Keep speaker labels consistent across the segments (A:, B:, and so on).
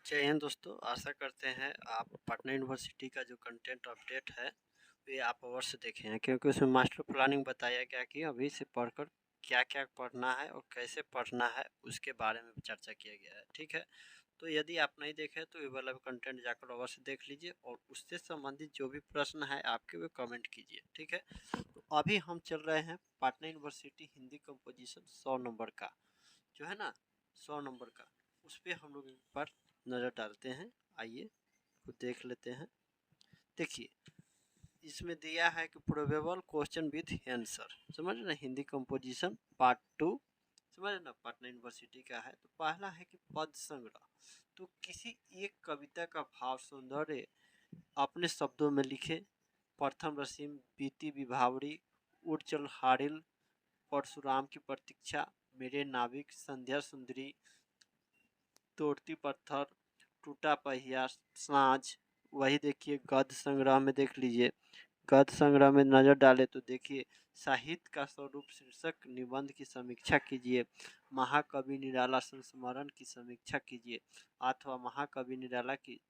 A: जय हिंद दोस्तों, आशा करते हैं आप पटना यूनिवर्सिटी का जो कंटेंट अपडेट है वे आप अवश्य देखे हैं, क्योंकि उसमें मास्टर प्लानिंग बताया गया कि अभी से पढ़कर क्या क्या पढ़ना है और कैसे पढ़ना है उसके बारे में चर्चा किया गया है। ठीक है, तो यदि आप नहीं देखे तो ये वाला कंटेंट जाकर अवश्य देख लीजिए और उससे संबंधित जो भी प्रश्न है आपके वे कमेंट कीजिए। ठीक है, तो अभी हम चल रहे हैं Patna university Hindi composition 100 number का, जो है ना 100 नंबर का, उस पर हम लोग एक बार नज़र डालते हैं। आइए को देख लेते हैं। देखिए, इसमें दिया है कि प्रोबेबल क्वेश्चन विथ आंसर, समझ ना, हिंदी कंपोजिशन पार्ट 2, समझ ना, पटना यूनिवर्सिटी का है। तो पहला है कि पद संग्रह। तो किसी एक कविता का भाव सौंदर्य अपने शब्दों में लिखे। प्रथम रसीम, बीती विभावरी, उड़चल हारिल, परशुराम की प्रतीक्षा, मेरे नाविक, संध्या सुंदरी, तोड़ती पत्थर, टूटा पहिया, साँझ। वही देखिए गद्य संग्रह में देख लीजिए, गद्य संग्रह में नज़र डाले तो देखिए साहित्य का स्वरूप शीर्षक निबंध की समीक्षा कीजिए। महाकवि निराला संस्मरण की समीक्षा कीजिए अथवा महाकवि निराला की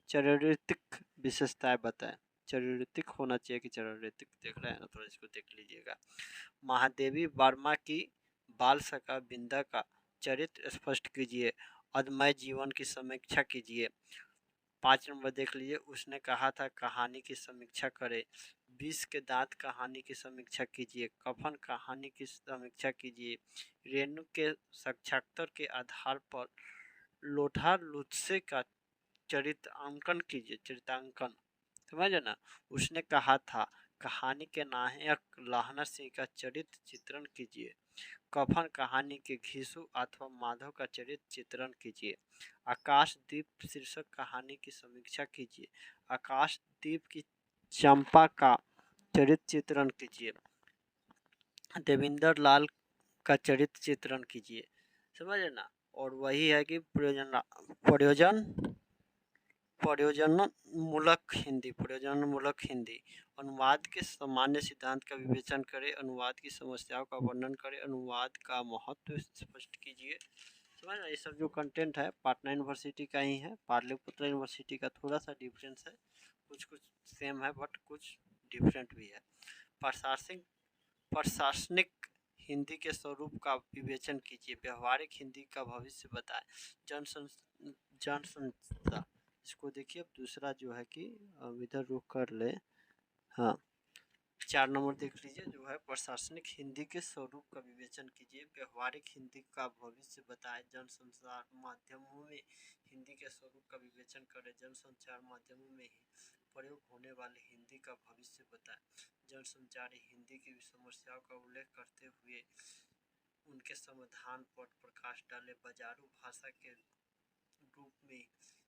A: चारित्रिक विशेषताएं बताएं। चारित्रिक होना चाहिए कि चारित्रिक, देख रहे हैं ना, थोड़ा इसको देख लीजिएगा। महादेवी वर्मा की बाल सखा बिंदा का चरित्र स्पष्ट कीजिए। अदमय जीवन की समीक्षा कीजिए। 5 नंबर देख लीजिए, उसने कहा था कहानी की समीक्षा करें। 20 के दांत कहानी की समीक्षा कीजिए। कफन कहानी की समीक्षा कीजिए। रेणु के साक्षात्कार के आधार पर लोढ़ा लुत्से का चरित्रांकन कीजिए। चरित्रांकन, समझे ना। उसने कहा था कहानी के नायक लाहना सिंह का चरित्र चित्रण कीजिए। कफन कहानी के घीसू अथवा माधव का चरित्र चित्रण कीजिए। आकाशदीप शीर्षक कहानी की समीक्षा कीजिए। आकाशदीप की चंपा का चरित्र चित्रण कीजिए। देवेंद्र लाल का चरित्र चित्रण कीजिए, समझे ना। और वही है कि प्रयोजन प्रयोजन मूलक हिंदी। अनुवाद के सामान्य सिद्धांत का विवेचन करें। अनुवाद की समस्याओं का वर्णन करें। अनुवाद का महत्व स्पष्ट कीजिए। समझ ना, ये सब जो कंटेंट है पटना यूनिवर्सिटी का ही है। पाटलिपुत्र यूनिवर्सिटी का थोड़ा सा डिफरेंस है, कुछ कुछ सेम है बट कुछ डिफरेंट भी है। प्रशासनिक हिंदी के स्वरूप का विवेचन कीजिए। व्यवहारिक हिंदी का भविष्य बताएं। जनसंख्या, इसको देखिए। अब दूसरा जो है कि इधर रुक कर ले, हाँ 4 नंबर देख लीजिए, जो है प्रशासनिक हिंदी के स्वरूप का विवेचन कीजिए। व्यवहारिक हिंदी का भविष्य बताएं। जनसंचार माध्यमों में हिंदी के स्वरूप का विवेचन करें। जनसंचार माध्यमों में प्रयोग होने वाले हिंदी का भविष्य बताएं। जनसंचारी हिंदी की समस्याओं का उल्लेख करते हुए उनके समाधान पर प्रकाश डाले। बाजारू भाषा के रूप में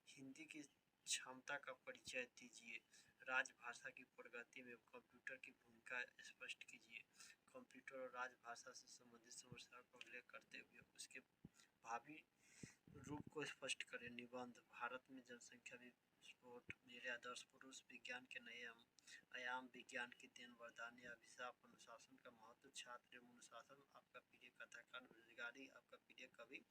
A: हिंदी की क्षमता का परिचय दीजिए। राजभाषा की प्रगति में कंप्यूटर की भूमिका स्पष्ट कीजिए। कंप्यूटर और राजभाषा से संबंधित समस्याओं का उल्लेख करते हुए उसके भावी रूप को स्पष्ट करें। निबंध, भारत में जनसंख्या विस्फोट, मेरे आदर्श पुरुष, विज्ञान के नए आयाम, विज्ञान की देन, वरदानी अभिशाप, अनुशासन का महत्व, छात्र एवं अनुशासन, आपका प्रिय कथाकार, बेरोजगारी, आपका प्रिय कवि,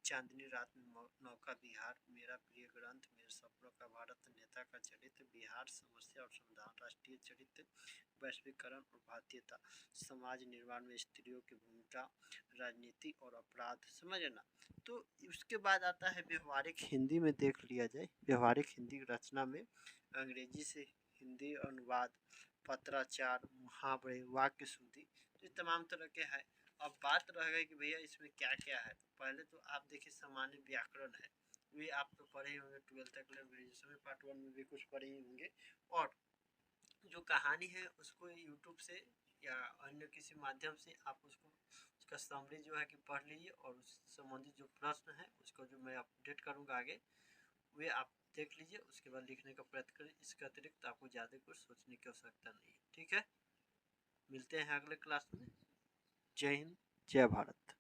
A: चांदनी रात में नौका विहार, मेरा प्रिय ग्रंथ, मेरे सपनों का भारत, नेता का चरित्र, बिहार समस्या और समाधान, राष्ट्रीय चरित्र, वैश्वीकरण और भारतीयता, समाज निर्माण में स्त्रियों की भूमिका, राजनीति और अपराध, समझे ना। तो उसके बाद आता है व्यवहारिक हिंदी में, देख लिया जाए। व्यवहारिक हिंदी रचना में अंग्रेजी से हिंदी अनुवाद, पत्राचार, मुहावरे, वाक्य शुद्धि, तो तमाम तरह के है। अब बात रह गई कि भैया इसमें क्या क्या है। तो पहले तो आप देखिए सामान्य व्याकरण है, वे आप तो पढ़े ही होंगे 12th तक, ग्रेजुएशन में पार्ट 1 में भी कुछ पढ़े ही होंगे। और जो कहानी है उसको यूट्यूब से या अन्य किसी माध्यम से आप उसको उसका समरी जो है कि पढ़ लीजिए, और उस संबंधित जो प्रश्न है उसको जो मैं अपडेट करूँगा आगे, वे आप देख लीजिए। उसके बाद लिखने का प्रयत्न करें। इसके अतिरिक्त आपको ज़्यादा कुछ सोचने की आवश्यकता नहीं है। ठीक है, मिलते हैं अगले क्लास में। जय हिंद, जय भारत।